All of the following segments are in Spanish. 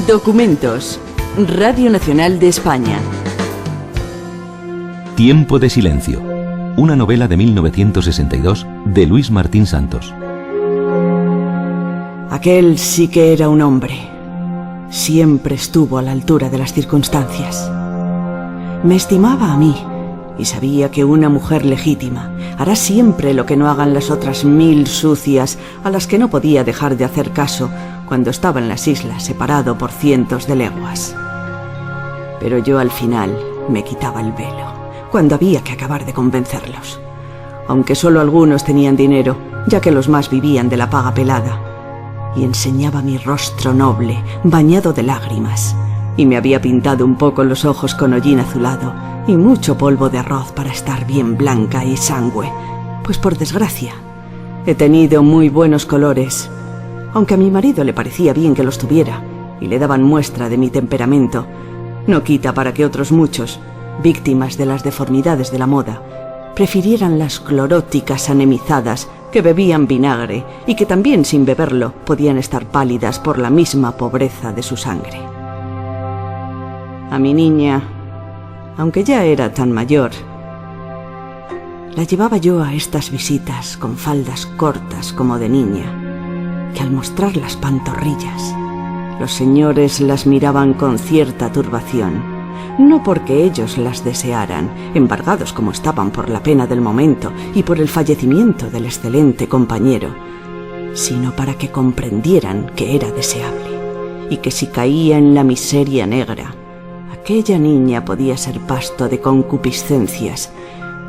Documentos. Radio Nacional de España. Tiempo de silencio. Una novela de 1962 de Luis Martín Santos. Aquel sí que era un hombre. Siempre estuvo a la altura de las circunstancias. Me estimaba a mí y sabía que una mujer legítima hará siempre lo que no hagan las otras 1000 sucias a las que no podía dejar de hacer caso cuando estaba en las islas separado por cientos de leguas. Pero yo al final me quitaba el velo cuando había que acabar de convencerlos, aunque solo algunos tenían dinero, ya que los más vivían de la paga pelada, y enseñaba mi rostro noble, bañado de lágrimas, y me había pintado un poco los ojos con hollín azulado y mucho polvo de arroz para estar bien blanca y sangüe, pues por desgracia he tenido muy buenos colores, aunque a mi marido le parecía bien que los tuviera y le daban muestra de mi temperamento. No quita para que otros muchos, víctimas de las deformidades de la moda, prefirieran las cloróticas anemizadas que bebían vinagre y que también sin beberlo podían estar pálidas por la misma pobreza de su sangre. A mi niña, aunque ya era tan mayor, la llevaba yo a estas visitas con faldas cortas como de niña, que al mostrar las pantorrillas, los señores las miraban con cierta turbación, no porque ellos las desearan, embargados como estaban por la pena del momento y por el fallecimiento del excelente compañero, sino para que comprendieran que era deseable, y que si caía en la miseria negra, aquella niña podía ser pasto de concupiscencias,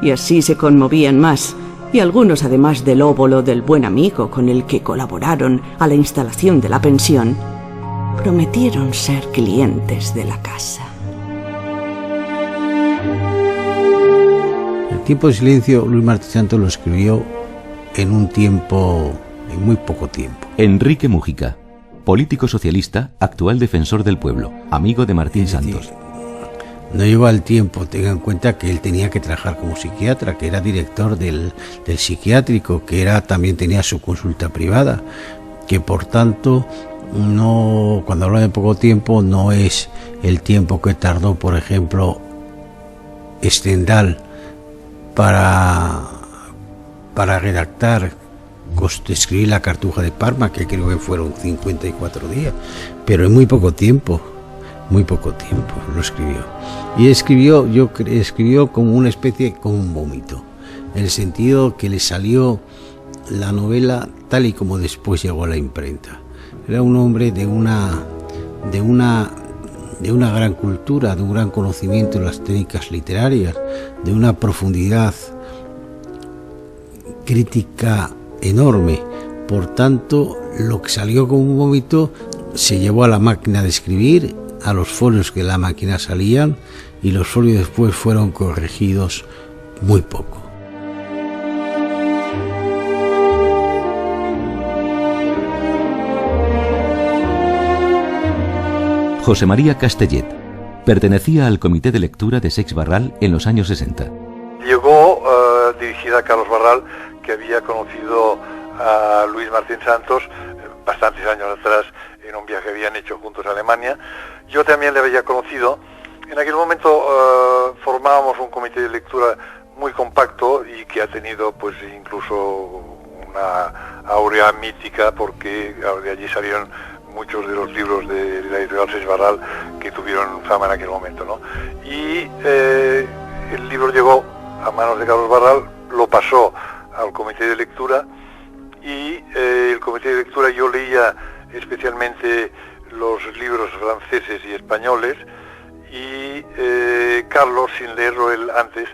y así se conmovían más, y algunos, además del óbolo del buen amigo con el que colaboraron a la instalación de la pensión, prometieron ser clientes de la casa. El tiempo de silencio, Luis Martín Santos lo escribió en muy poco tiempo. Enrique Mújica, político socialista, actual defensor del pueblo, amigo de Martín Santos. No lleva el tiempo, tenga en cuenta que él tenía que trabajar como psiquiatra, que era director del psiquiátrico, que también tenía su consulta privada, que por tanto, no, cuando habla de poco tiempo, no es el tiempo que tardó, por ejemplo, Stendhal para redactar, escribir La Cartuja de Parma, que creo que fueron 54 días, pero en muy poco tiempo lo escribió. Y escribió como una especie, como un vómito, en el sentido que le salió la novela tal y como después llegó a la imprenta. Era un hombre de una gran cultura, de un gran conocimiento de las técnicas literarias, de una profundidad crítica enorme. Por tanto, lo que salió como un vómito se llevó a la máquina de escribir, a los folios que de la máquina salían, y los folios después fueron corregidos muy poco. José María Castellet pertenecía al comité de lectura de Seix Barral en los años 60. Llegó dirigida a Carlos Barral, que había conocido a Luis Martín Santos bastantes años atrás en un viaje que habían hecho juntos a Alemania. Yo también le había conocido. En aquel momento formábamos un comité de lectura muy compacto y que ha tenido pues incluso una aurea mítica, porque de allí salieron muchos de los libros de la editorial Seix Barral que tuvieron fama en aquel momento, ¿no? Y el libro llegó a manos de Carlos Barral, lo pasó al comité de lectura, y el comité de lectura, yo leía especialmente los libros franceses y españoles, y Carlos, sin leerlo él antes,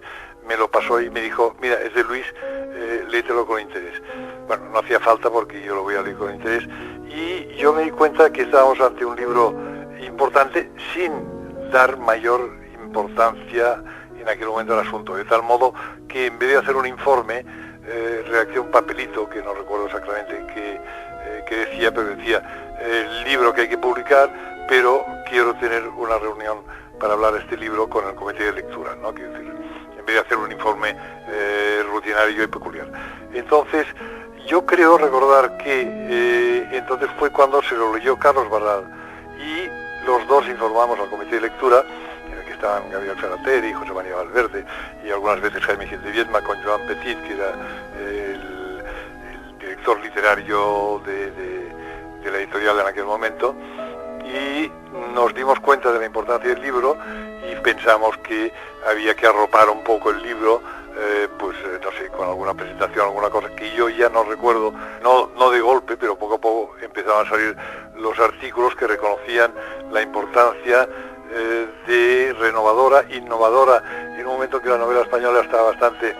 me lo pasó y me dijo: mira, es de Luis, léetelo con interés. Bueno, no hacía falta porque yo lo voy a leer con interés, y yo me di cuenta que estábamos ante un libro importante sin dar mayor importancia en aquel momento al asunto, de tal modo que en vez de hacer un informe, redacté un papelito que no recuerdo exactamente que decía, pero decía: el libro que hay que publicar, pero quiero tener una reunión para hablar de este libro con el comité de lectura, ¿no? Quiero decir, en vez de hacer un informe rutinario y peculiar. Entonces, yo creo recordar que entonces fue cuando se lo leyó Carlos Barral y los dos informamos al comité de lectura, en el que estaban Gabriel Ferrateri, José María Valverde y algunas veces Jaime Gil de Viedma con Joan Petit, que era el director literario de la editorial en aquel momento, y nos dimos cuenta de la importancia del libro y pensamos que había que arropar un poco el libro, no sé, con alguna presentación, alguna cosa que yo ya no recuerdo, no de golpe, pero poco a poco empezaban a salir los artículos que reconocían la importancia de renovadora, innovadora, en un momento que la novela española estaba bastante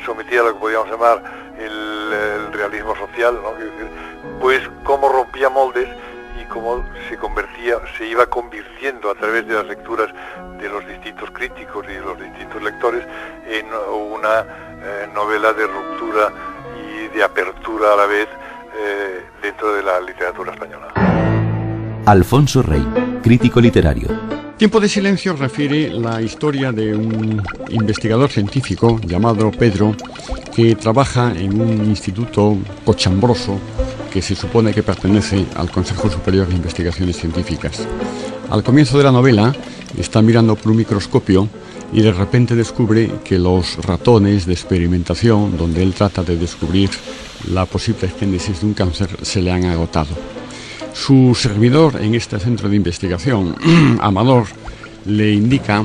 sometida a lo que podríamos llamar el realismo social, ¿no? Quiero decir, pues cómo rompía moldes y cómo se iba convirtiendo a través de las lecturas de los distintos críticos y de los distintos lectores en una novela de ruptura y de apertura a la vez dentro de la literatura española. Alfonso Rey, crítico literario. Tiempo de silencio refiere la historia de un investigador científico llamado Pedro que trabaja en un instituto cochambroso que se supone que pertenece al Consejo Superior de Investigaciones Científicas. Al comienzo de la novela está mirando por un microscopio y de repente descubre que los ratones de experimentación, donde él trata de descubrir la posible génesis de un cáncer, se le han agotado. Su servidor en este centro de investigación, Amador, le indica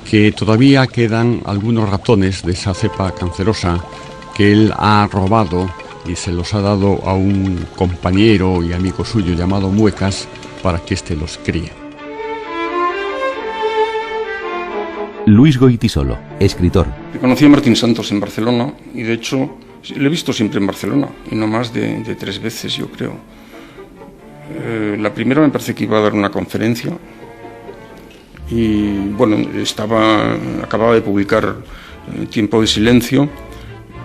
que todavía quedan algunos ratones de esa cepa cancerosa que él ha robado y se los ha dado a un compañero y amigo suyo llamado Muecas para que éste los críe. Luis Goitisolo, escritor. Conocí a Martín Santos en Barcelona y de hecho le he visto siempre en Barcelona y no más de 3 veces, yo creo. La primera me parece que iba a dar una conferencia y bueno, acababa de publicar Tiempo de silencio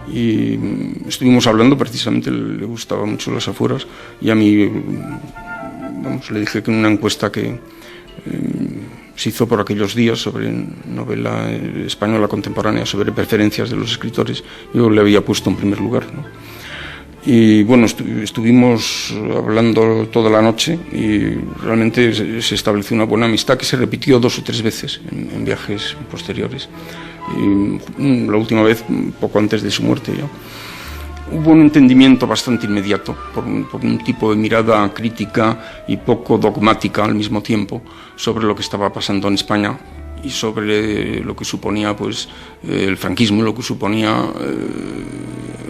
y estuvimos hablando, precisamente le gustaban mucho las afueras y a mí, le dije que en una encuesta que se hizo por aquellos días sobre novela española contemporánea, sobre preferencias de los escritores, yo le había puesto en primer lugar, ¿no? Y bueno, estuvimos hablando toda la noche y realmente se estableció una buena amistad que se repitió 2 o 3 veces en viajes posteriores. Y la última vez, poco antes de su muerte ya. Hubo un entendimiento bastante inmediato por un tipo de mirada crítica y poco dogmática al mismo tiempo sobre lo que estaba pasando en España y sobre lo que suponía el franquismo, lo que suponía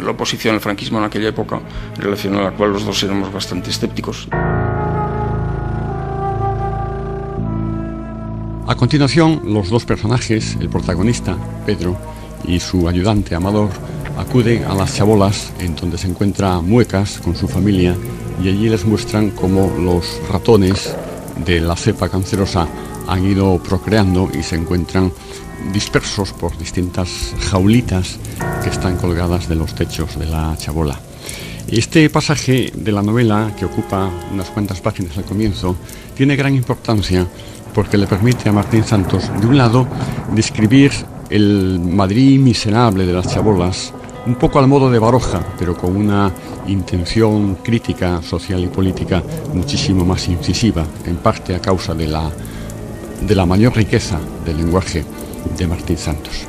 la oposición al franquismo en aquella época, en relación a la cual los dos éramos bastante escépticos. A continuación, los dos personajes, el protagonista, Pedro, y su ayudante, Amador, acuden a las chabolas en donde se encuentra Muecas con su familia y allí les muestran cómo los ratones de la cepa cancerosa han ido procreando y se encuentran dispersos por distintas jaulitas que están colgadas de los techos de la chabola. Este pasaje de la novela, que ocupa unas cuantas páginas al comienzo, tiene gran importancia porque le permite a Martín Santos, de un lado, describir el Madrid miserable de las chabolas, un poco al modo de Baroja, pero con una intención crítica, social y política muchísimo más incisiva, en parte a causa de la mayor riqueza del lenguaje de Martín Santos.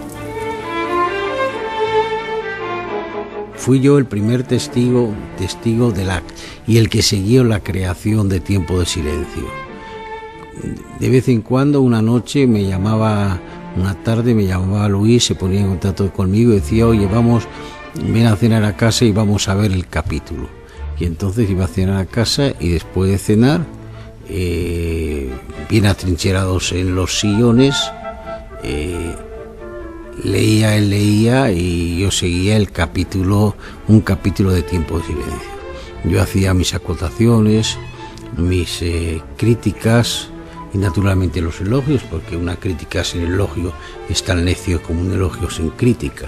Fui yo el primer testigo y el que siguió la creación de Tiempo de silencio. De vez en cuando, una tarde me llamaba Luis, se ponía en contacto conmigo y decía: oye, ven a cenar a casa y vamos a ver el capítulo. Y entonces iba a cenar a casa y después de cenar, bien atrincherados en los sillones, él leía y yo seguía un capítulo de Tiempo de silencio. Yo hacía mis acotaciones, mis críticas y naturalmente los elogios, porque una crítica sin elogio es tan necio como un elogio sin crítica.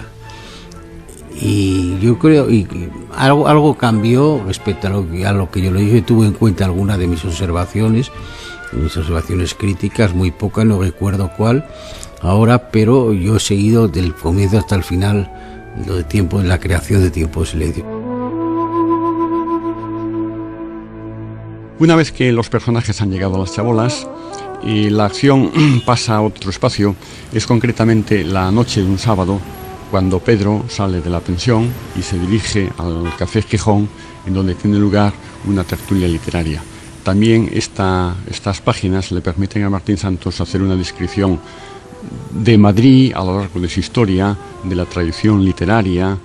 Y yo creo que algo cambió respecto a lo que yo le dije. Tuve en cuenta algunas de mis observaciones mis observaciones críticas, muy pocas, no recuerdo cuál ahora, pero yo he seguido del comienzo hasta el final lo de Tiempo, la creación de Tiempo de Silencio. Una vez que los personajes han llegado a las chabolas y la acción pasa a otro espacio, es concretamente la noche de un sábado, cuando Pedro sale de la pensión y se dirige al Café Gijón, en donde tiene lugar una tertulia literaria. También estas páginas le permiten a Martín Santos hacer una descripción de Madrid a lo largo de su historia, de la tradición literaria.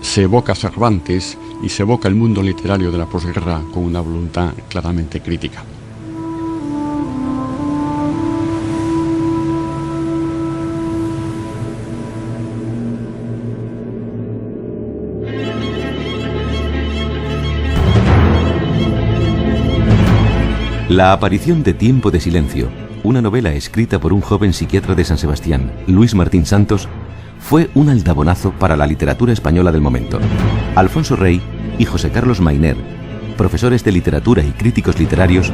Se evoca Cervantes y se evoca el mundo literario de la posguerra con una voluntad claramente crítica. La aparición de Tiempo de Silencio, una novela escrita por un joven psiquiatra de San Sebastián, Luis Martín Santos, fue un aldabonazo para la literatura española del momento. Alfonso Rey y José Carlos Mainer, profesores de literatura y críticos literarios,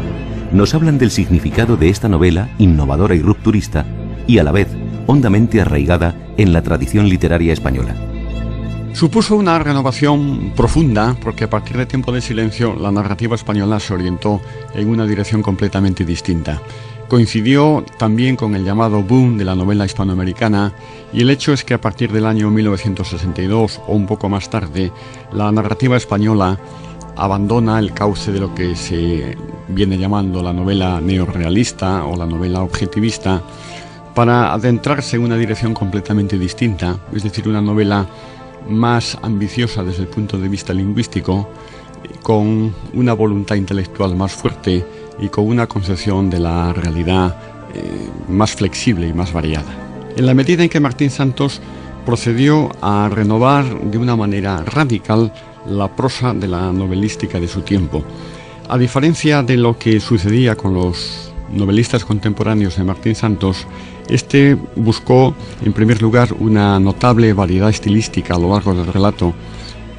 nos hablan del significado de esta novela innovadora y rupturista y a la vez hondamente arraigada en la tradición literaria española. Supuso una renovación profunda porque a partir de Tiempo de Silencio la narrativa española se orientó en una dirección completamente distinta. Coincidió también con el llamado boom de la novela hispanoamericana y el hecho es que a partir del año 1962 o un poco más tarde la narrativa española abandona el cauce de lo que se viene llamando la novela neorrealista o la novela objetivista para adentrarse en una dirección completamente distinta, es decir, una novela más ambiciosa desde el punto de vista lingüístico, con una voluntad intelectual más fuerte y con una concepción de la realidad más flexible y más variada. En la medida en que Martín Santos procedió a renovar de una manera radical la prosa de la novelística de su tiempo, a diferencia de lo que sucedía con los novelistas contemporáneos de Martín Santos, este buscó, en primer lugar, una notable variedad estilística a lo largo del relato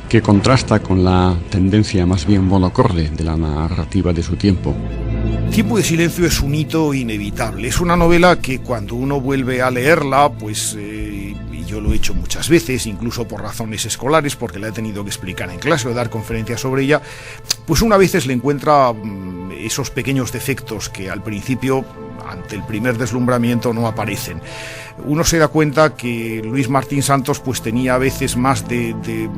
que contrasta con la tendencia más bien monocorde de la narrativa de su tiempo. Tiempo de Silencio es un hito inevitable. Es una novela que cuando uno vuelve a leerla, pues y yo lo he hecho muchas veces, incluso por razones escolares, porque la he tenido que explicar en clase o dar conferencias sobre ella, pues una veces le encuentra esos pequeños defectos que al principio, ante el primer deslumbramiento, no aparecen. Uno se da cuenta que Luis Martín Santos pues tenía a veces más de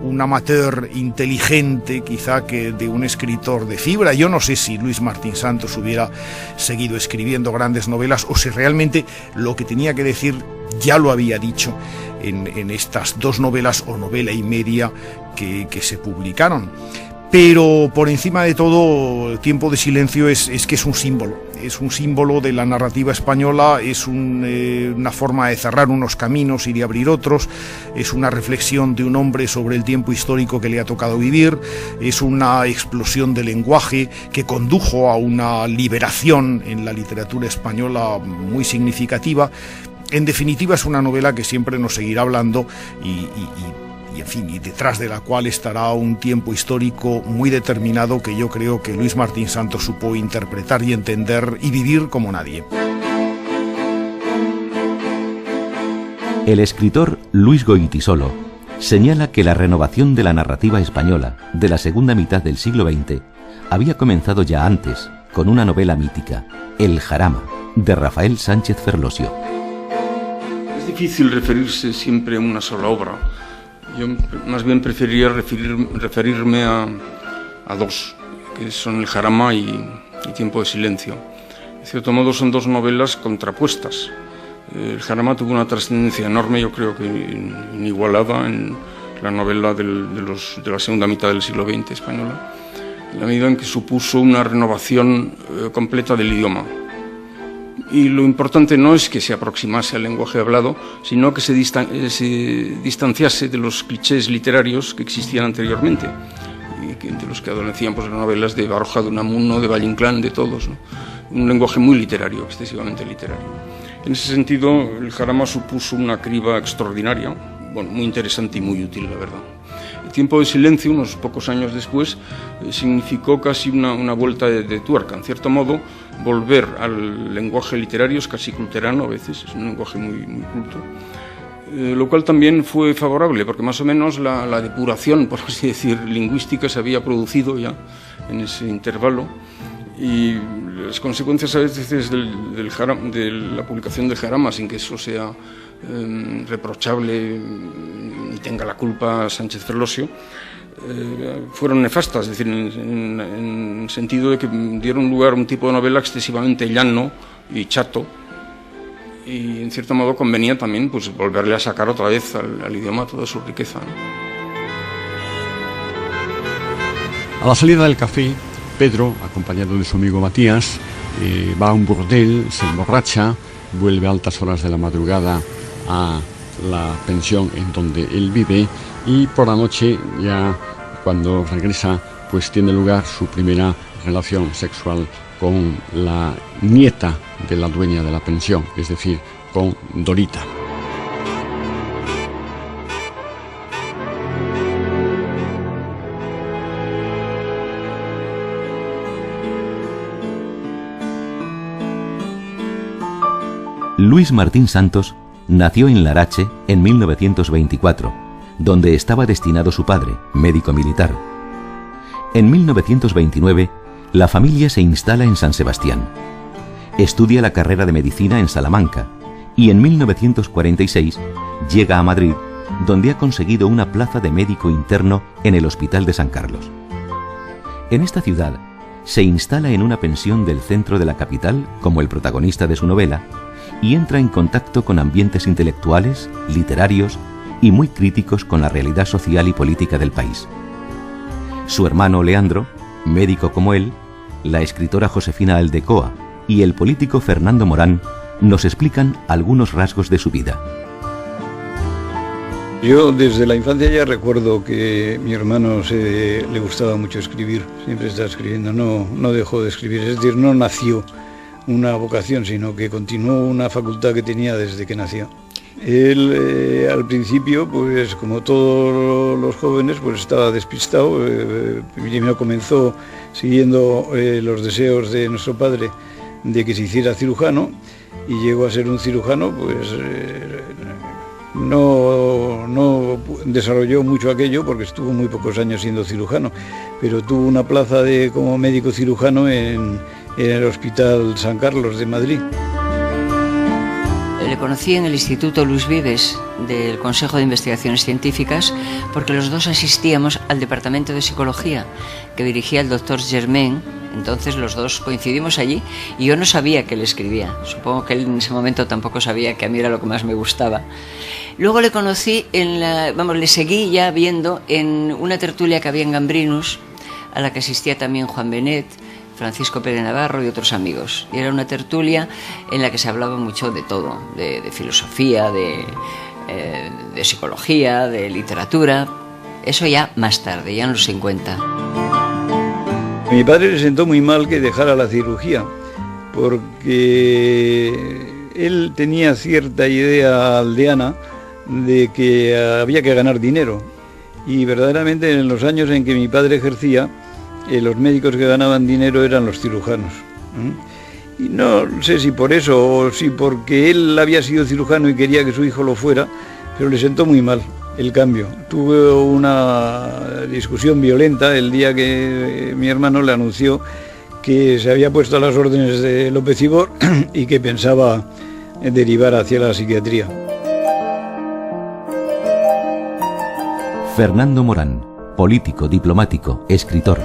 un amateur inteligente quizá que de un escritor de fibra. Yo no sé si Luis Martín Santos hubiera seguido escribiendo grandes novelas o si realmente lo que tenía que decir ya lo había dicho en estas dos novelas o novela y media que se publicaron. Pero por encima de todo, Tiempo de Silencio es que es un símbolo de la narrativa española, es una forma de cerrar unos caminos y de abrir otros, es una reflexión de un hombre sobre el tiempo histórico que le ha tocado vivir, es una explosión de lenguaje que condujo a una liberación en la literatura española muy significativa. En definitiva, es una novela que siempre nos seguirá hablando y en fin, y detrás de la cual estará un tiempo histórico muy determinado que yo creo que Luis Martín Santos supo interpretar y entender y vivir como nadie. El escritor Luis Goytisolo señala que la renovación de la narrativa española de la segunda mitad del siglo XX había comenzado ya antes, con una novela mítica, El Jarama, de Rafael Sánchez Ferlosio. Es difícil referirse siempre a una sola obra. Yo más bien preferiría referirme a dos, que son El Jarama y Tiempo de Silencio. De cierto modo son dos novelas contrapuestas. El Jarama tuvo una trascendencia enorme, yo creo que inigualada en la novela de la segunda mitad del siglo XX española, en la medida en que supuso una renovación completa del idioma. Y lo importante no es que se aproximase al lenguaje hablado, sino que se distanciase de los clichés literarios que existían anteriormente, de los que adolecían pues, las novelas de Baroja de Unamuno, de Valle Inclán, de todos, ¿no? Un lenguaje muy literario, excesivamente literario. En ese sentido, El Jarama supuso una criba extraordinaria, bueno, muy interesante y muy útil, la verdad. Tiempo de silencio, unos pocos años después, significó casi una vuelta de tuerca. En cierto modo, volver al lenguaje literario, es casi culterano a veces, es un lenguaje muy, muy culto. Lo cual también fue favorable, porque más o menos la depuración, por así decir, lingüística se había producido ya en ese intervalo, y las consecuencias a veces de la publicación del Jarama, sin que eso sea reprochable y tenga la culpa Sánchez Ferlosio, fueron nefastas, es decir, en el sentido de que dieron lugar a un tipo de novela excesivamente llano y chato, y en cierto modo convenía también pues volverle a sacar otra vez al idioma toda su riqueza, ¿no? A la salida del café, Pedro, acompañado de su amigo Matías, va a un burdel, se emborracha, vuelve a altas horas de la madrugada a la pensión en donde él vive, y por la noche, ya cuando regresa, pues tiene lugar su primera relación sexual con la nieta de la dueña de la pensión, es decir, con Dorita. Luis Martín Santos nació en Larache en 1924, donde estaba destinado su padre, médico militar. En 1929, la familia se instala en San Sebastián. Estudia la carrera de medicina en Salamanca y en 1946 llega a Madrid, donde ha conseguido una plaza de médico interno en el Hospital de San Carlos. En esta ciudad se instala en una pensión del centro de la capital como el protagonista de su novela y entra en contacto con ambientes intelectuales, literarios y muy críticos con la realidad social y política del país. Su hermano Leandro, médico como él, la escritora Josefina Aldecoa y el político Fernando Morán nos explican algunos rasgos de su vida. Yo desde la infancia ya recuerdo que mi hermano le gustaba mucho escribir, siempre estaba escribiendo, no dejó de escribir, es decir, no nació una vocación, sino que continuó una facultad que tenía desde que nació. Él al principio, pues como todos los jóvenes, pues estaba despistado. Primero comenzó siguiendo los deseos de nuestro padre de que se hiciera cirujano, y llegó a ser un cirujano, pues no desarrolló mucho aquello porque estuvo muy pocos años siendo cirujano, pero tuvo una plaza como médico cirujano en el Hospital San Carlos de Madrid. Le conocí en el Instituto Luis Vives del Consejo de Investigaciones Científicas, porque los dos asistíamos al departamento de psicología que dirigía el doctor Germain. Entonces los dos coincidimos allí y yo no sabía que él escribía. Supongo que él en ese momento tampoco sabía que a mí era lo que más me gustaba. Luego le conocí le seguí ya viendo en una tertulia que había en Gambrinus, a la que asistía también Juan Benet, Francisco Pérez Navarro y otros amigos. Y era una tertulia en la que se hablaba mucho de todo, de filosofía, de psicología, de literatura. Eso ya más tarde, ya en los 50. Mi padre le sentó muy mal que dejara la cirugía, porque él tenía cierta idea aldeana de que había que ganar dinero. Y verdaderamente en los años en que mi padre ejercía, los médicos que ganaban dinero eran los cirujanos. Y no sé si por eso o si porque él había sido cirujano y quería que su hijo lo fuera, pero le sentó muy mal el cambio. Tuve una discusión violenta el día que mi hermano le anunció que se había puesto a las órdenes de López Ibor y que pensaba derivar hacia la psiquiatría. Fernando Morán, político, diplomático, escritor.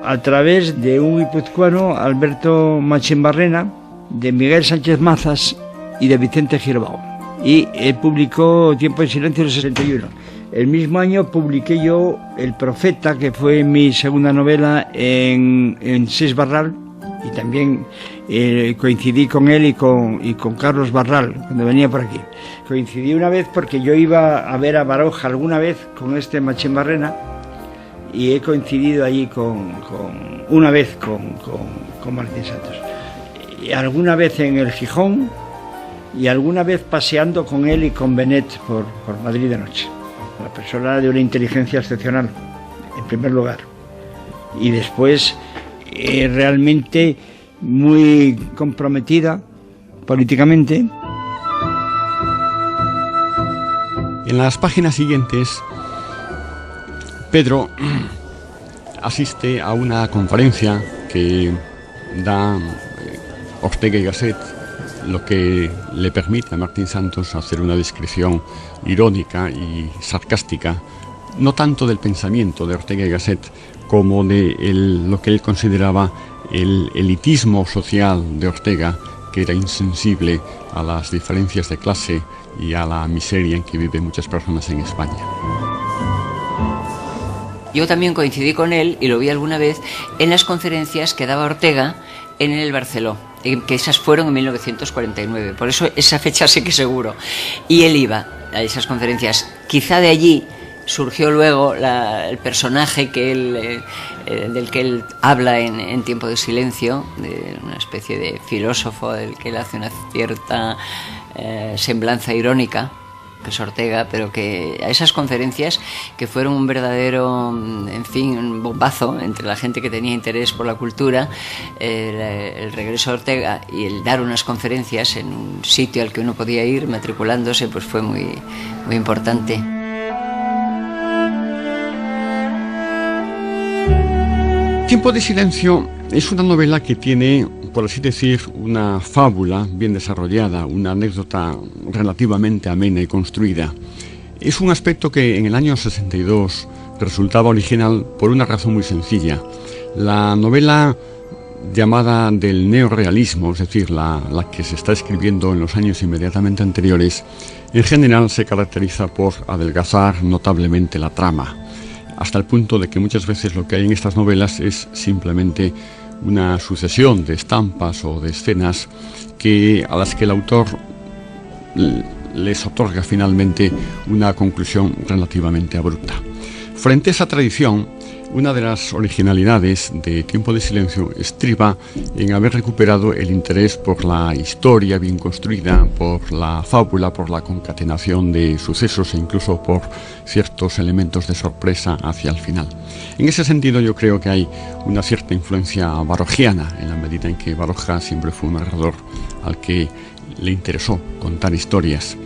A través de un guipuzcoano, Alberto Machimbarrena, de Miguel Sánchez Mazas y de Vicente Girbao. Y él publicó Tiempo de silencio en el 61. El mismo año publiqué yo El Profeta, que fue mi segunda novela en Sés Barral, y también coincidí con él y con Carlos Barral cuando venía por aquí. Coincidí una vez porque yo iba a ver a Baroja alguna vez con Machimbarrena, y he coincidido allí una vez con Martín Santos. Y alguna vez en el Gijón, y alguna vez paseando con él y con Benet por Madrid de noche. persona de una inteligencia excepcional, en primer lugar. Y después, realmente muy comprometida políticamente. En las páginas siguientes, Pedro asiste a una conferencia que da Ortega y Gasset, lo que le permite a Martín Santos hacer una descripción irónica y sarcástica, no tanto del pensamiento de Ortega y Gasset como de lo que él consideraba el elitismo social de Ortega, que era insensible a las diferencias de clase y a la miseria en que viven muchas personas en España. Yo también coincidí con él, y lo vi alguna vez, en las conferencias que daba Ortega en el Barceló, que esas fueron en 1949, por eso esa fecha sí que seguro. Y él iba a esas conferencias. Quizá de allí surgió luego el personaje del que él habla en Tiempo de Silencio, de una especie de filósofo del que él hace una cierta semblanza irónica, que es Ortega, pero que a esas conferencias, que fueron un verdadero, en fin, un bombazo entre la gente que tenía interés por la cultura, el regreso a Ortega y el dar unas conferencias en un sitio al que uno podía ir matriculándose, pues fue muy, muy importante. Tiempo de Silencio es una novela que tiene, por así decir, una fábula bien desarrollada, una anécdota relativamente amena y construida. Es un aspecto que en el año 62 resultaba original por una razón muy sencilla. La novela llamada del neorrealismo, es decir, la que se está escribiendo en los años inmediatamente anteriores, en general se caracteriza por adelgazar notablemente la trama, hasta el punto de que muchas veces lo que hay en estas novelas es simplemente una sucesión de estampas o de escenas a las que el autor les otorga finalmente una conclusión relativamente abrupta. Frente a esa tradición, una de las originalidades de Tiempo de Silencio estriba en haber recuperado el interés por la historia bien construida, por la fábula, por la concatenación de sucesos e incluso por ciertos elementos de sorpresa hacia el final. En ese sentido, yo creo que hay una cierta influencia barogiana, en la medida en que Baroja siempre fue un narrador al que le interesó contar historias.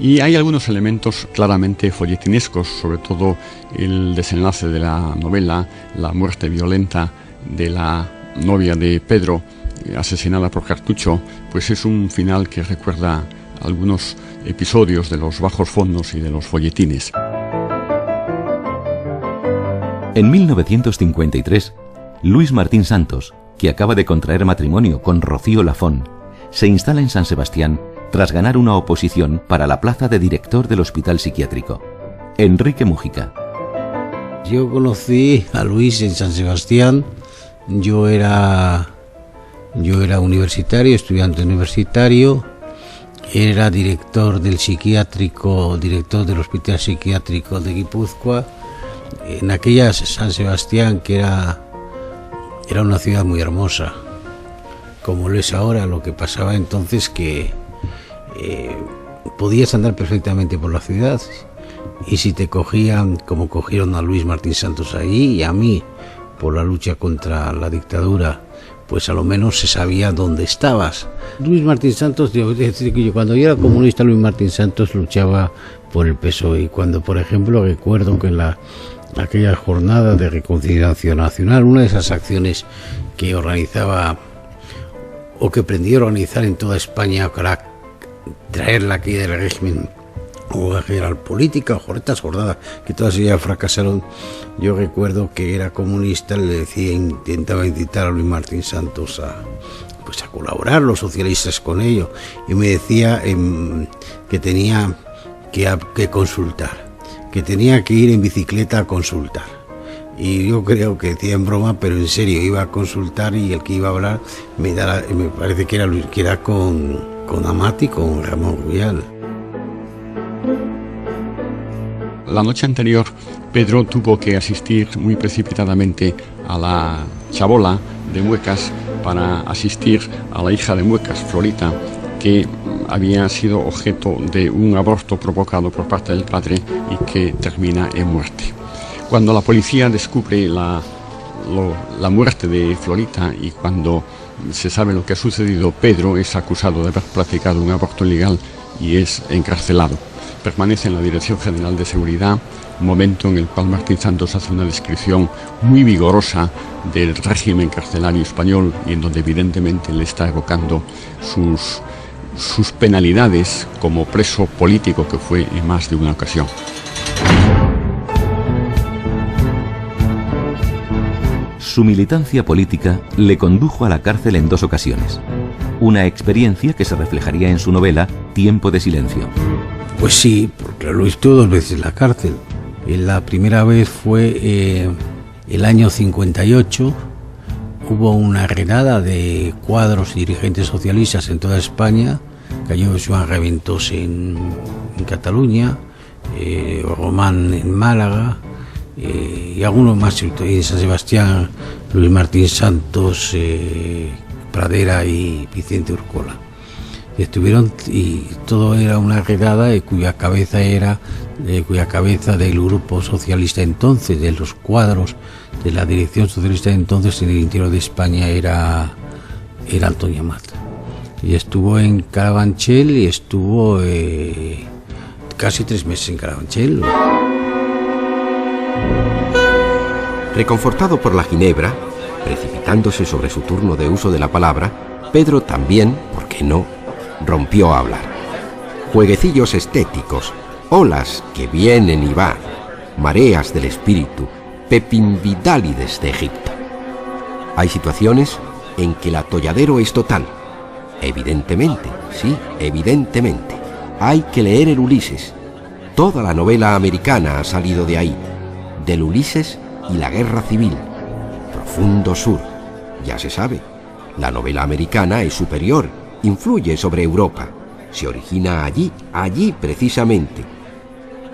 Y hay algunos elementos claramente folletinescos, sobre todo el desenlace de la novela, la muerte violenta de la novia de Pedro, asesinada por cartucho, pues es un final que recuerda algunos episodios de los bajos fondos y de los folletines. En 1953, Luis Martín Santos, que acaba de contraer matrimonio con Rocío Lafón, se instala en San Sebastián tras ganar una oposición para la plaza de director del Hospital Psiquiátrico. Enrique Mújica. Yo conocí a Luis en San Sebastián. Yo era universitario, estudiante universitario. Era director del psiquiátrico, director del Hospital Psiquiátrico de Guipúzcoa. En aquella San Sebastián, que era una ciudad muy hermosa, como lo es ahora. Lo que pasaba entonces que podías andar perfectamente por la ciudad, y si te cogían, como cogieron a Luis Martín Santos allí y a mí por la lucha contra la dictadura, pues a lo menos se sabía dónde estabas. Luis Martín Santos, cuando yo era comunista, Luis Martín Santos luchaba por el PSOE, y cuando, por ejemplo, recuerdo que en aquella jornada de reconciliación nacional, una de esas acciones que organizaba o que aprendió a organizar en toda España para traer la caída del régimen o general política, o estas jornadas que todas ellas fracasaron, yo recuerdo que era comunista, le decía, intentaba incitar a Luis Martín Santos a colaborar, los socialistas, con ello, y me decía que tenía que consultar, que tenía que ir en bicicleta a consultar. Y yo creo que decía en broma, pero en serio, iba a consultar, y el que iba a hablar me parece que era Luis, que era con Amati, con Ramón Rubial. La noche anterior, Pedro tuvo que asistir muy precipitadamente a la chabola de Muecas para asistir a la hija de Muecas, Florita, que había sido objeto de un aborto provocado por parte del padre y que termina en muerte. Cuando la policía descubre la muerte de Florita y cuando se sabe lo que ha sucedido, Pedro es acusado de haber practicado un aborto ilegal y es encarcelado. Permanece en la Dirección General de Seguridad, momento en el cual Martín Santos hace una descripción muy vigorosa del régimen carcelario español y en donde evidentemente le está evocando sus penalidades como preso político que fue en más de una ocasión. Su militancia política le condujo a la cárcel en 2 ocasiones, una experiencia que se reflejaría en su novela Tiempo de silencio. Pues sí, porque lo he visto 2 veces en la cárcel. La primera vez fue el año 58, hubo una redada de cuadros y dirigentes socialistas en toda España, cayó Joan Reventós en Cataluña, Román en Málaga, y algunos más, en San Sebastián, Luis Martín Santos, Pradera y Vicente Urcola. Estuvieron, y todo era una redada cuya cabeza del grupo socialista entonces, de los cuadros de la dirección socialista entonces en el interior de España era Antonio Amat. Y estuvo en Carabanchel y estuvo casi 3 meses en Carabanchel. Reconfortado por la ginebra, precipitándose sobre su turno de uso de la palabra, Pedro también, ¿por qué no?, rompió a hablar. Jueguecillos estéticos, olas que vienen y van, mareas del espíritu, pepinvidálides de Egipto. Hay situaciones en que el atolladero es total. Evidentemente, sí, evidentemente. Hay que leer el Ulises. Toda la novela americana ha salido de ahí, del Ulises y la Guerra Civil. Profundo Sur. Ya se sabe, la novela americana es superior, influye sobre Europa, se origina allí precisamente.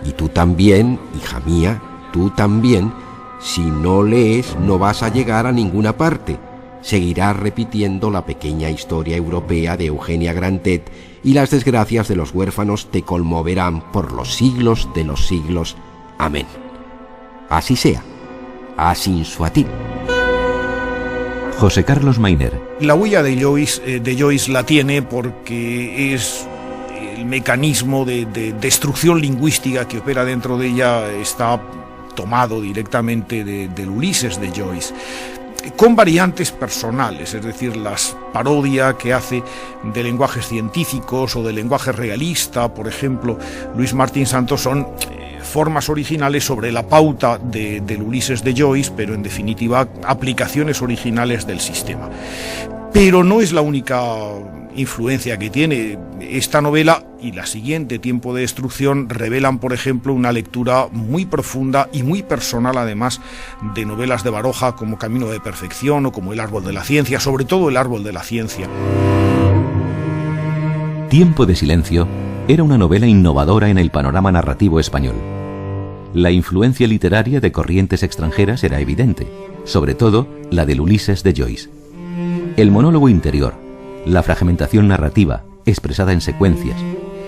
Y tú también, hija mía, tú también, si no lees no vas a llegar a ninguna parte. Seguirás repitiendo la pequeña historia europea de Eugenia Grandet y las desgracias de los huérfanos te conmoverán por los siglos de los siglos. Amén. Así sea. Asinsuatil. José Carlos Mainer. La huella de Joyce la tiene porque es el mecanismo de destrucción lingüística que opera dentro de ella, está tomado directamente del Ulises de Joyce, con variantes personales, es decir, las parodias que hace de lenguajes científicos o de lenguaje realista, por ejemplo, Luis Martín Santos, son formas originales sobre la pauta del Ulises de Joyce, pero en definitiva aplicaciones originales del sistema. Pero no es la única influencia que tiene. Esta novela y la siguiente, Tiempo de destrucción, revelan, por ejemplo, una lectura muy profunda y muy personal, además, de novelas de Baroja como Camino de Perfección o como El Árbol de la Ciencia, sobre todo El Árbol de la Ciencia. Tiempo de silencio era una novela innovadora en el panorama narrativo español. La influencia literaria de corrientes extranjeras era evidente, sobre todo la del Ulises de Joyce. El monólogo interior, la fragmentación narrativa, expresada en secuencias,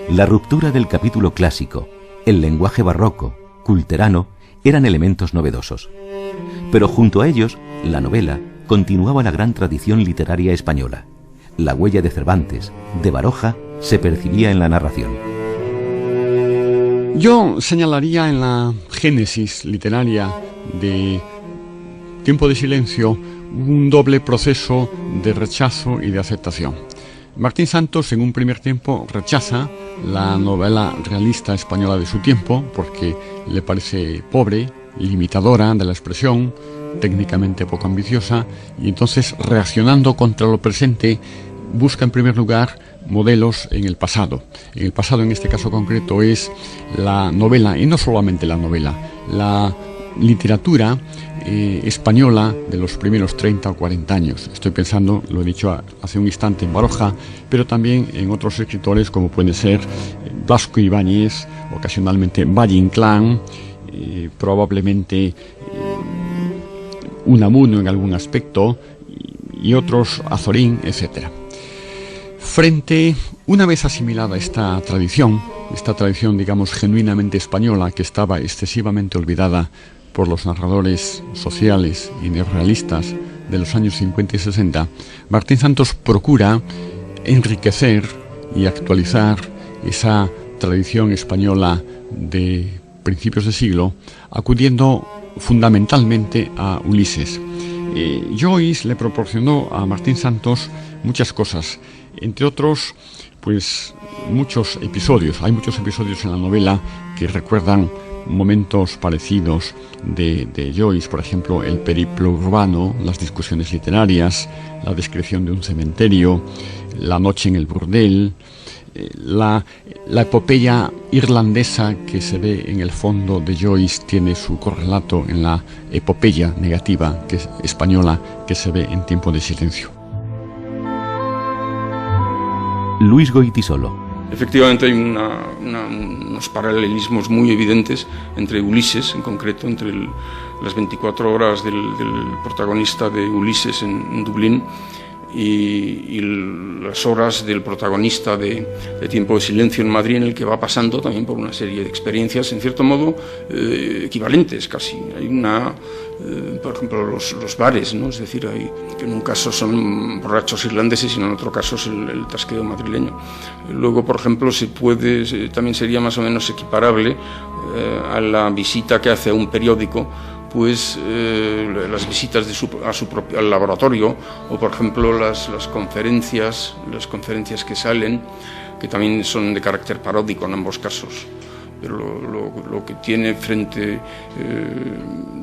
la ruptura del capítulo clásico, el lenguaje barroco, culterano, eran elementos novedosos. Pero junto a ellos, la novela continuaba la gran tradición literaria española. La huella de Cervantes, de Baroja, se percibía en la narración. Yo señalaría en la génesis literaria de Tiempo de silencio un doble proceso de rechazo y de aceptación. Martín Santos en un primer tiempo rechaza la novela realista española de su tiempo porque le parece pobre, limitadora de la expresión, técnicamente poco ambiciosa, y entonces, reaccionando contra lo presente, busca en primer lugar modelos en el pasado. En el pasado, en este caso concreto, es la novela, y no solamente la novela, la literatura española de los primeros 30 o 40 años. Estoy pensando, lo he dicho hace un instante, en Baroja, pero también en otros escritores como pueden ser Blasco Ibáñez, ocasionalmente Valle Inclán, probablemente Unamuno en algún aspecto, y otros, Azorín, etc. Una vez asimilada esta tradición, digamos, genuinamente española, que estaba excesivamente olvidada por los narradores sociales y neorrealistas de los años 50 y 60, Martín Santos procura enriquecer y actualizar esa tradición española de principios de siglo, acudiendo fundamentalmente a Ulises. Joyce le proporcionó a Martín Santos muchas cosas, entre otros, pues muchos episodios. Hay muchos episodios en la novela que recuerdan momentos parecidos de Joyce, por ejemplo, el periplo urbano, las discusiones literarias, la descripción de un cementerio, la noche en el burdel, la epopeya irlandesa que se ve en el fondo de Joyce tiene su correlato en la epopeya negativa española que se ve en Tiempo de Silencio. Luis Goytisolo. Efectivamente hay unos paralelismos muy evidentes entre Ulises, en concreto, entre las 24 horas del protagonista de Ulises en Dublín y las horas del protagonista de Tiempo de Silencio en Madrid, en el que va pasando también por una serie de experiencias, en cierto modo, equivalentes casi. Hay por ejemplo, los bares, ¿no? Es decir, que en un caso son borrachos irlandeses y en otro caso es el tasqueo madrileño. Luego, por ejemplo, también sería más o menos equiparable a la visita que hace a un periódico, pues las visitas al laboratorio, o por ejemplo las conferencias que salen, que también son de carácter paródico en ambos casos. Pero lo que tiene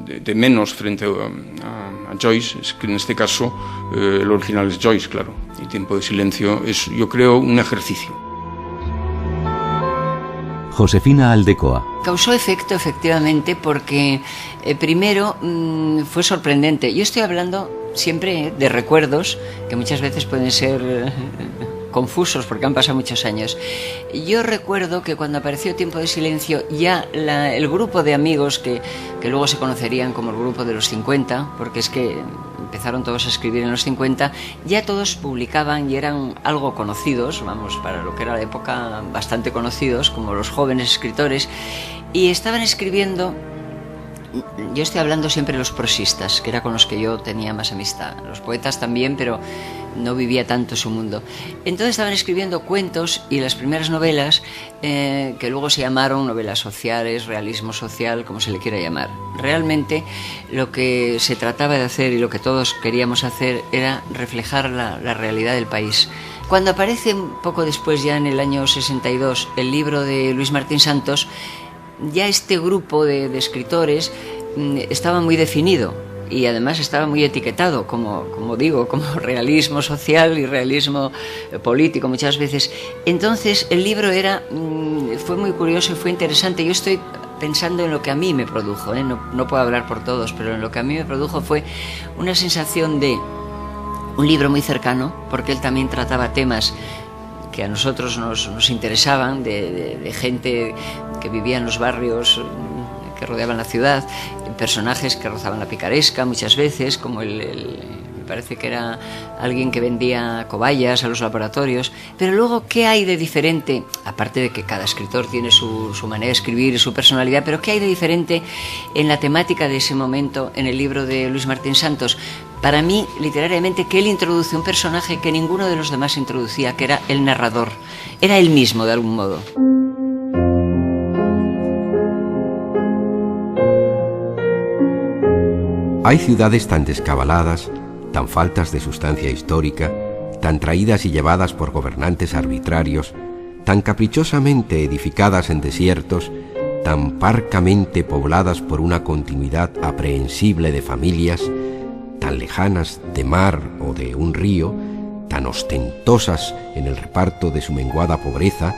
de menos frente a Joyce es que en este caso el original es Joyce, claro, y Tiempo de Silencio es, yo creo, un ejercicio. Josefina Aldecoa. Causó efecto, efectivamente, porque primero fue sorprendente. Yo estoy hablando siempre de recuerdos que muchas veces pueden ser confusos porque han pasado muchos años. Yo recuerdo que cuando apareció Tiempo de Silencio, ya el grupo de amigos que luego se conocerían como el grupo de los 50, porque es que empezaron todos a escribir en los 50, ya todos publicaban y eran algo conocidos, vamos, para lo que era la época, bastante conocidos, como los jóvenes escritores, y estaban escribiendo. Yo estoy hablando siempre de los prosistas, que era con los que yo tenía más amistad. Los poetas también, pero no vivía tanto su mundo. Entonces estaban escribiendo cuentos y las primeras novelas, que luego se llamaron novelas sociales, realismo social, como se le quiera llamar. Realmente lo que se trataba de hacer y lo que todos queríamos hacer era reflejar la realidad del país. Cuando aparece un poco después, ya en el año 62, el libro de Luis Martín Santos, ya este grupo de escritores estaba muy definido y además estaba muy etiquetado, como digo, como realismo social y realismo político muchas veces. Entonces el libro fue muy curioso y fue interesante. Yo estoy pensando en lo que a mí me produjo, no puedo hablar por todos, pero en lo que a mí me produjo fue una sensación de un libro muy cercano, porque él también trataba temas que a nosotros nos interesaban, de gente que vivía en los barrios que rodeaban la ciudad, personajes que rozaban la picaresca muchas veces, como me parece que era alguien que vendía cobayas a los laboratorios. Pero luego, ¿qué hay de diferente? Aparte de que cada escritor tiene su manera de escribir y su personalidad, pero ¿qué hay de diferente en la temática de ese momento en el libro de Luis Martín Santos? Para mí, literariamente, que él introduce un personaje que ninguno de los demás introducía, que era el narrador. Era él mismo, de algún modo. Hay ciudades tan descabaladas, tan faltas de sustancia histórica, tan traídas y llevadas por gobernantes arbitrarios, tan caprichosamente edificadas en desiertos, tan parcamente pobladas por una continuidad aprehensible de familias, tan lejanas de mar o de un río, tan ostentosas en el reparto de su menguada pobreza,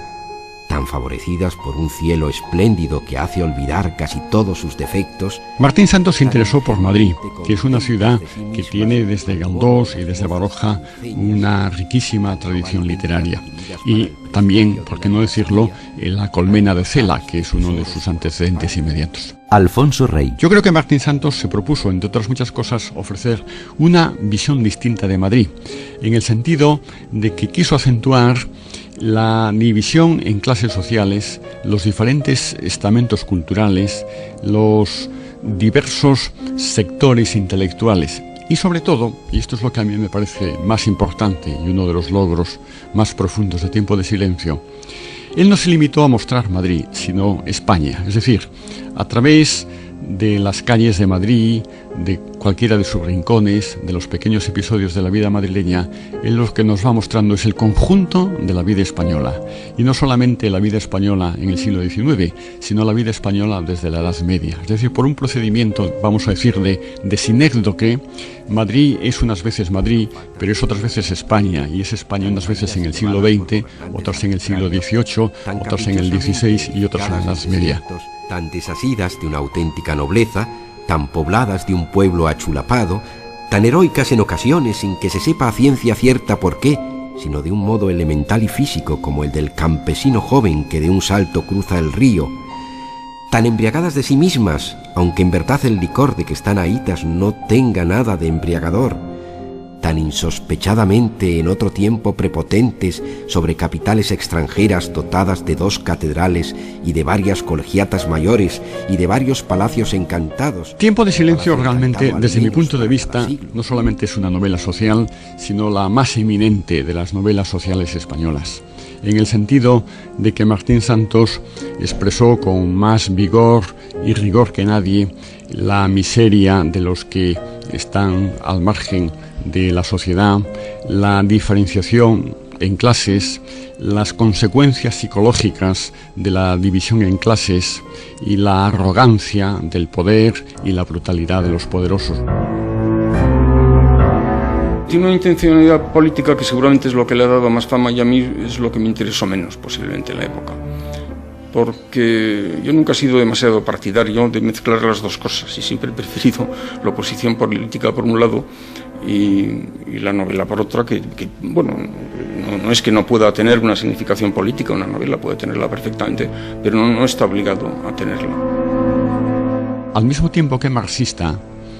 tan favorecidas por un cielo espléndido que hace olvidar casi todos sus defectos. Martín Santos se interesó por Madrid, que es una ciudad que tiene desde Galdós y desde Baroja una riquísima tradición literaria. Y también, por qué no decirlo, la Colmena de Cela, que es uno de sus antecedentes inmediatos. Alfonso Rey. Yo creo que Martín Santos se propuso, entre otras muchas cosas, ofrecer una visión distinta de Madrid, en el sentido de que quiso acentuar la división en clases sociales, los diferentes estamentos culturales, los diversos sectores intelectuales y sobre todo, y esto es lo que a mí me parece más importante y uno de los logros más profundos de Tiempo de Silencio, él no se limitó a mostrar Madrid, sino España, es decir, a través de las calles de Madrid, de cualquiera de sus rincones, de los pequeños episodios de la vida madrileña, él lo que nos va mostrando es el conjunto de la vida española. Y no solamente la vida española en el siglo XIX, sino la vida española desde la Edad Media. Es decir, por un procedimiento, vamos a decir, de sinécdoque, Madrid es unas veces Madrid, pero es otras veces España, y es España unas veces en el siglo XX, otras en el siglo XVIII, otras en el XVI y otras en la Edad Media. Tan desasidas de una auténtica nobleza, tan pobladas de un pueblo achulapado, tan heroicas en ocasiones sin que se sepa a ciencia cierta por qué, sino de un modo elemental y físico como el del campesino joven que de un salto cruza el río, tan embriagadas de sí mismas, aunque en verdad el licor de que están ahítas no tenga nada de embriagador, tan insospechadamente en otro tiempo prepotentes sobre capitales extranjeras dotadas de 2 catedrales y de varias colegiatas mayores y de varios palacios encantados. Tiempo de Silencio realmente, desde mi punto de vista, no solamente es una novela social, sino la más eminente de las novelas sociales españolas, en el sentido de que Martín Santos expresó con más vigor y rigor que nadie la miseria de los que están al margen de la sociedad, la diferenciación en clases, las consecuencias psicológicas de la división en clases y la arrogancia del poder y la brutalidad de los poderosos. Tiene una intencionalidad política que seguramente es lo que le ha dado más fama y a mí es lo que me interesó menos posiblemente en la época. Porque yo nunca he sido demasiado partidario de mezclar las dos cosas y siempre he preferido la oposición política por un lado y la novela por otra, que bueno, no es que no pueda tener una significación política, una novela puede tenerla perfectamente, pero no está obligado a tenerla. Al mismo tiempo que marxista,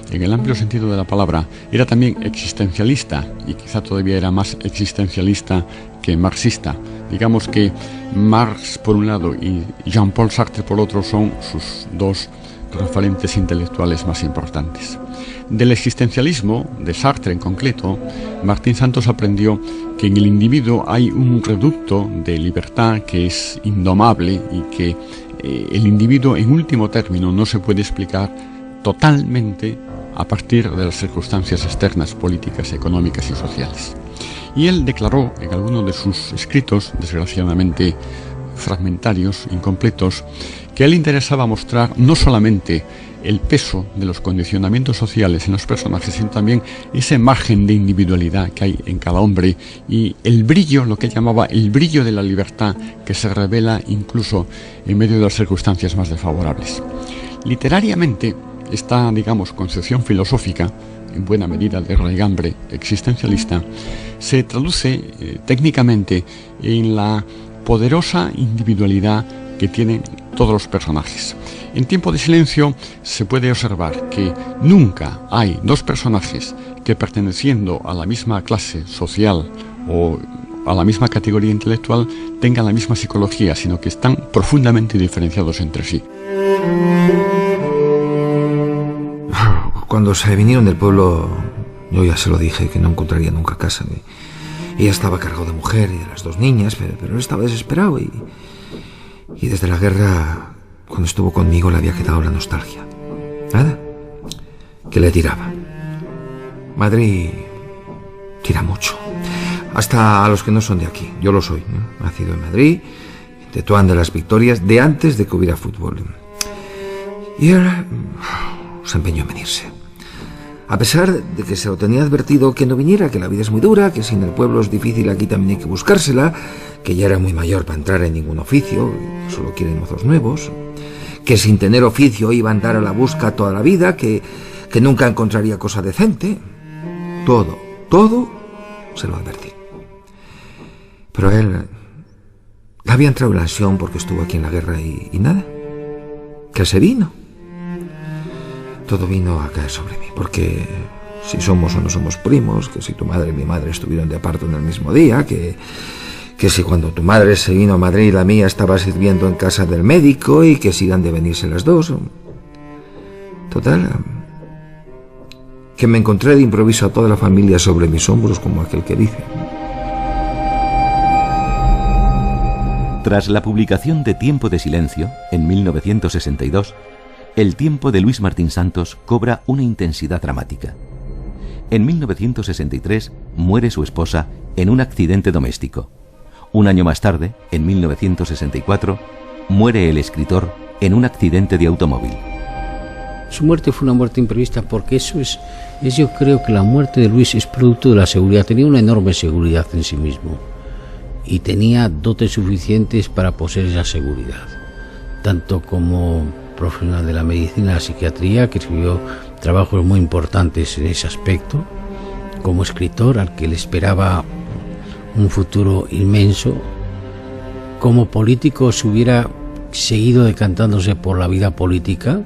en el amplio sentido de la palabra, era también existencialista y quizá todavía era más existencialista que marxista. Digamos que Marx por un lado y Jean-Paul Sartre por otro son sus 2 referentes intelectuales más importantes. Del existencialismo, de Sartre en concreto, Martín Santos aprendió que en el individuo hay un reducto de libertad que es indomable y que el individuo en último término no se puede explicar totalmente a partir de las circunstancias externas, políticas, económicas y sociales. Y él declaró en algunos de sus escritos, desgraciadamente fragmentarios, incompletos, que a él interesaba mostrar no solamente el peso de los condicionamientos sociales en los personajes, sino también ese margen de individualidad que hay en cada hombre y el brillo, lo que él llamaba el brillo de la libertad, que se revela incluso en medio de las circunstancias más desfavorables. Literariamente, esta, digamos, concepción filosófica, en buena medida de raigambre existencialista, se traduce técnicamente en la poderosa individualidad que tienen todos los personajes. En Tiempo de Silencio se puede observar que nunca hay 2 personajes que, perteneciendo a la misma clase social o a la misma categoría intelectual, tengan la misma psicología, sino que están profundamente diferenciados entre sí. Cuando se vinieron del pueblo, yo ya se lo dije, que no encontraría nunca casa. Ella estaba cargado de mujer y de las 2 niñas, pero él estaba desesperado y desde la guerra, cuando estuvo conmigo, le había quedado la nostalgia. Nada, que le tiraba. Madrid tira mucho, hasta a los que no son de aquí. Yo lo soy, ¿no? Nacido en Madrid, de todas las victorias de antes de que hubiera fútbol. Y él se empeñó en venirse. A pesar de que se lo tenía advertido que no viniera, que la vida es muy dura, que sin el pueblo es difícil, aquí también hay que buscársela, que ya era muy mayor para entrar en ningún oficio, solo quieren mozos nuevos, que sin tener oficio iba a andar a la busca toda la vida, que nunca encontraría cosa decente. Todo se lo advertí. Pero él había entrado en la ansión porque estuvo aquí en la guerra y nada, que se vino. Todo vino a caer sobre mí, porque si somos o no somos primos, que si tu madre y mi madre estuvieron de parto en el mismo día, que si cuando tu madre se vino a Madrid la mía estaba sirviendo en casa del médico y que si han de venirse las dos. Total, que me encontré de improviso a toda la familia sobre mis hombros, como aquel que dice. Tras la publicación de Tiempo de Silencio, en 1962, el tiempo de Luis Martín Santos cobra una intensidad dramática. En 1963 muere su esposa en un accidente doméstico. Un año más tarde, en 1964, muere el escritor en un accidente de automóvil. Su muerte fue una muerte imprevista porque eso es yo creo que la muerte de Luis es producto de la seguridad. Tenía una enorme seguridad en sí mismo y tenía dotes suficientes para poseer esa seguridad, tanto como profesional de la medicina y la psiquiatría, que escribió trabajos muy importantes en ese aspecto, como escritor al que le esperaba un futuro inmenso, como político se hubiera seguido decantándose por la vida política,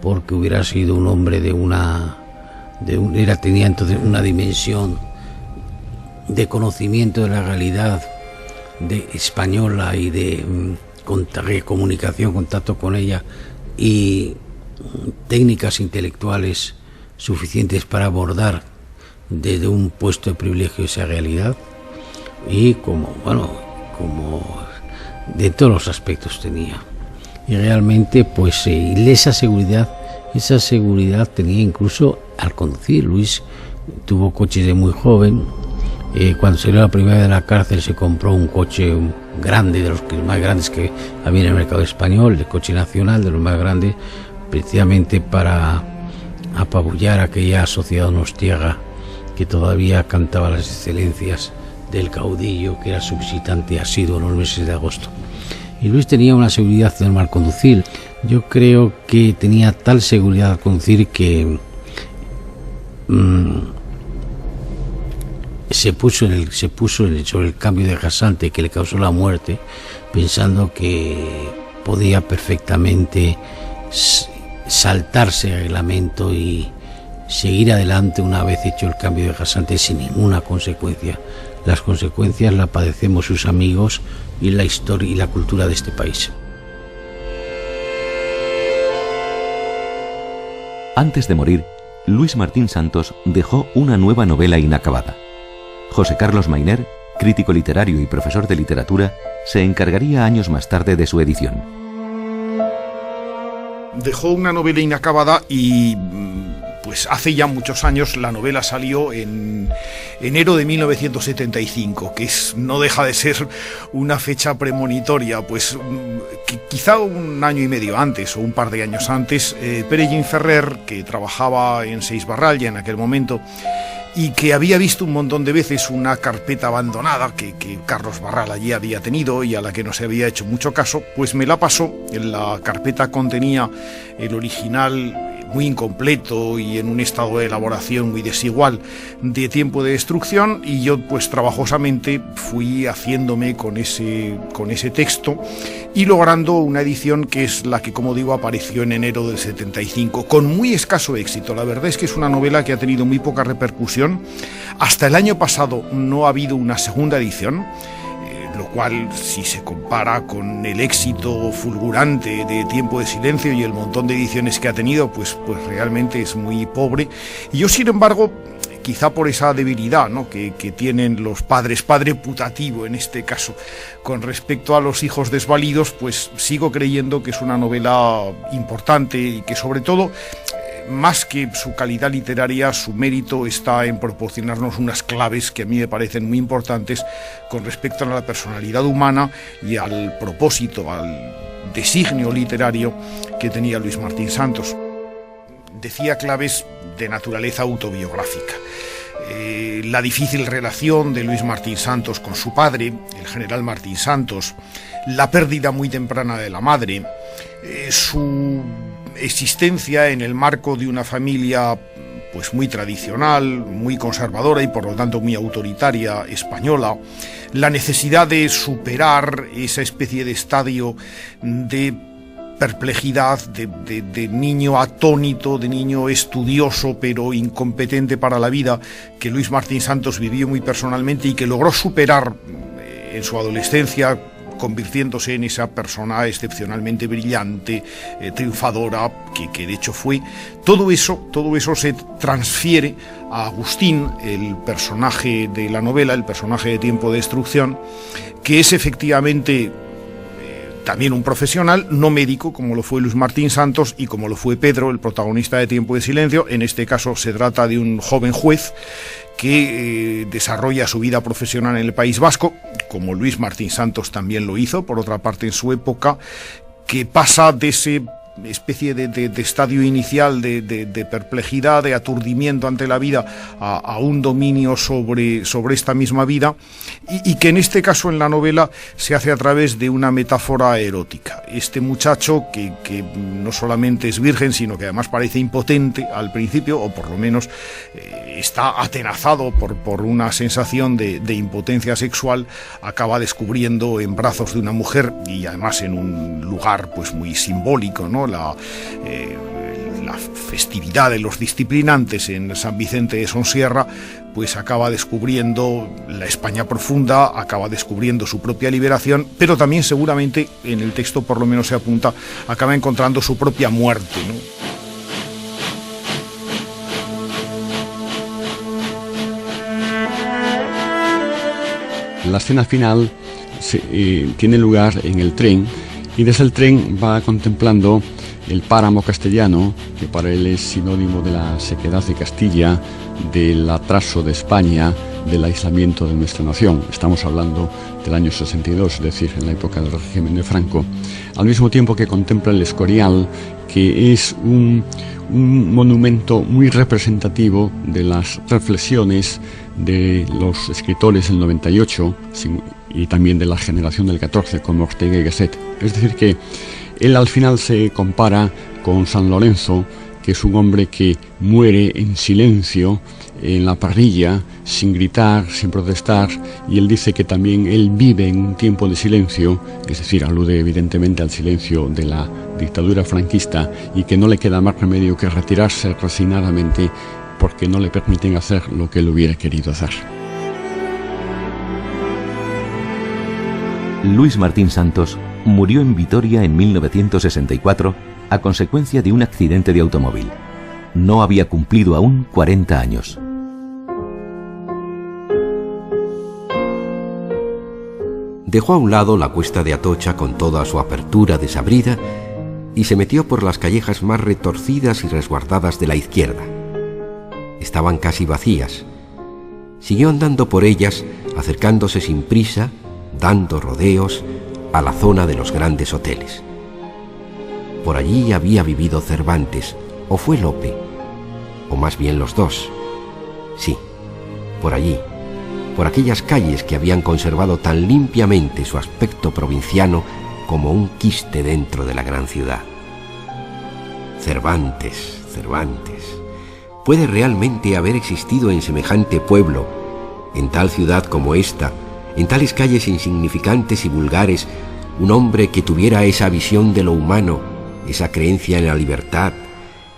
porque hubiera sido un hombre tenía entonces una dimensión de conocimiento de la realidad española y de comunicación, contacto con ella y técnicas intelectuales suficientes para abordar desde un puesto de privilegio esa realidad, y como de todos los aspectos tenía. Y realmente pues esa seguridad tenía incluso al conducir. Luis tuvo coches de muy joven. Cuando salió la primera vez de la cárcel se compró un coche grande, de los más grandes que había en el mercado español, el coche nacional, de los más grandes, precisamente para apabullar a aquella sociedad donostiaga que todavía cantaba las excelencias del caudillo, que era su visitante asiduo en los meses de agosto. Y Luis tenía una seguridad enorme al conducir. Yo creo que tenía tal seguridad al conducir que se puso sobre el cambio de rasante que le causó la muerte, pensando que podía perfectamente saltarse el reglamento y seguir adelante una vez hecho el cambio de rasante sin ninguna consecuencia. Las consecuencias las padecemos sus amigos y la historia y la cultura de este país. Antes de morir, Luis Martín Santos dejó una nueva novela inacabada. José Carlos Mayner, crítico literario y profesor de literatura, se encargaría años más tarde de su edición. Dejó una novela inacabada y pues hace ya muchos años. La novela salió en enero de 1975, que no deja de ser una fecha premonitoria, pues quizá un año y medio antes o un par de años antes, Pere Gimferrer, que trabajaba en Seis Barral ya en aquel momento, y que había visto un montón de veces una carpeta abandonada que Carlos Barral allí había tenido y a la que no se había hecho mucho caso, pues me la pasó. La carpeta contenía el original muy incompleto y en un estado de elaboración muy desigual de Tiempo de Destrucción, y yo pues trabajosamente fui haciéndome con ese texto y logrando una edición que es la que, como digo, apareció en enero del 75, con muy escaso éxito. La verdad es que es una novela que ha tenido muy poca repercusión. Hasta el año pasado no ha habido una segunda edición, lo cual, si se compara con el éxito fulgurante de Tiempo de Silencio y el montón de ediciones que ha tenido, pues realmente es muy pobre. Y yo, sin embargo, quizá por esa debilidad, ¿no?, que tienen los padres, padre putativo en este caso, con respecto a los hijos desvalidos, pues sigo creyendo que es una novela importante y que, sobre todo, más que su calidad literaria, su mérito está en proporcionarnos unas claves que a mí me parecen muy importantes con respecto a la personalidad humana y al propósito, al designio literario que tenía Luis Martín Santos. Decía claves de naturaleza autobiográfica. La difícil relación de Luis Martín Santos con su padre, el general Martín Santos, la pérdida muy temprana de la madre, su existencia en el marco de una familia pues muy tradicional, muy conservadora y por lo tanto muy autoritaria española, la necesidad de superar esa especie de estadio de perplejidad, de niño atónito, de niño estudioso pero incompetente para la vida, que Luis Martín Santos vivió muy personalmente y que logró superar en su adolescencia, convirtiéndose en esa persona excepcionalmente brillante, triunfadora, que de hecho fue. Todo eso se transfiere a Agustín, el personaje de la novela, el personaje de Tiempo de Destrucción, que es efectivamente también un profesional, no médico, como lo fue Luis Martín Santos y como lo fue Pedro, el protagonista de Tiempo de Silencio. En este caso se trata de un joven juez que desarrolla su vida profesional en el País Vasco, como Luis Martín Santos también lo hizo, por otra parte en su época, que pasa de ese especie de estadio inicial de perplejidad, de aturdimiento ante la vida, a un dominio sobre esta misma vida, y que en este caso en la novela se hace a través de una metáfora erótica. Este muchacho que no solamente es virgen, sino que además parece impotente al principio, o por lo menos está atenazado por una sensación de impotencia sexual, acaba descubriendo en brazos de una mujer, y además en un lugar pues muy simbólico, ¿no?, la festividad de los disciplinantes en San Vicente de Sonsierra, pues acaba descubriendo la España profunda, acaba descubriendo su propia liberación, pero también seguramente, en el texto por lo menos se apunta, acaba encontrando su propia muerte, ¿no? La escena final tiene lugar en el tren, y desde el tren va contemplando el páramo castellano, que para él es sinónimo de la sequedad de Castilla, del atraso de España, del aislamiento de nuestra nación. Estamos hablando del año 62, es decir, en la época del régimen de Franco. Al mismo tiempo que contempla el Escorial, que es un monumento muy representativo de las reflexiones de los escritores del 98 y también de la generación del 14, como Ortega y Gasset. Es decir, que él al final se compara con San Lorenzo, que es un hombre que muere en silencio en la parrilla, sin gritar, sin protestar, y él dice que también él vive en un tiempo de silencio, es decir, alude evidentemente al silencio de la dictadura franquista, y que no le queda más remedio que retirarse resignadamente porque no le permiten hacer lo que él hubiera querido hacer. Luis Martín Santos murió en Vitoria en 1964 a consecuencia de un accidente de automóvil. No había cumplido aún 40 años. Dejó a un lado la cuesta de Atocha con toda su apertura desabrida y se metió por las callejas más retorcidas y resguardadas de la izquierda. Estaban casi vacías. Siguió andando por ellas, acercándose sin prisa, dando rodeos a la zona de los grandes hoteles. Por allí había vivido Cervantes, o fue Lope, o más bien los dos. Sí, por allí, por aquellas calles que habían conservado tan limpiamente su aspecto provinciano como un quiste dentro de la gran ciudad. Cervantes, Cervantes. ¿Puede realmente haber existido en semejante pueblo, en tal ciudad como esta, en tales calles insignificantes y vulgares, un hombre que tuviera esa visión de lo humano, esa creencia en la libertad,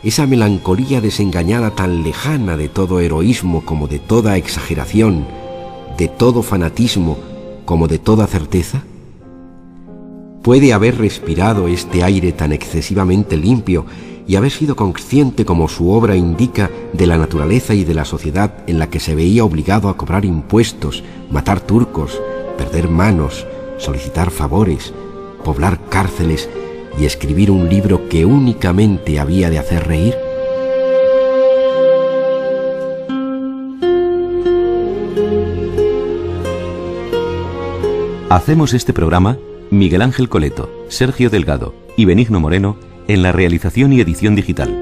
esa melancolía desengañada tan lejana de todo heroísmo como de toda exageración, de todo fanatismo como de toda certeza? ¿Puede haber respirado este aire tan excesivamente limpio y haber sido consciente, como su obra indica, de la naturaleza y de la sociedad en la que se veía obligado a cobrar impuestos, matar turcos, perder manos, solicitar favores, poblar cárceles y escribir un libro que únicamente había de hacer reír? Hacemos este programa Miguel Ángel Coleto, Sergio Delgado y Benigno Moreno en la realización y edición digital.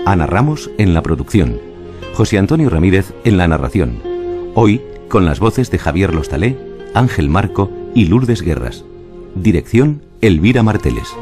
Ana Ramos en la producción, José Antonio Ramírez en la narración. Hoy con las voces de Javier Lostalé, Ángel Marco y Lourdes Guerras. Dirección Elvira Marteles.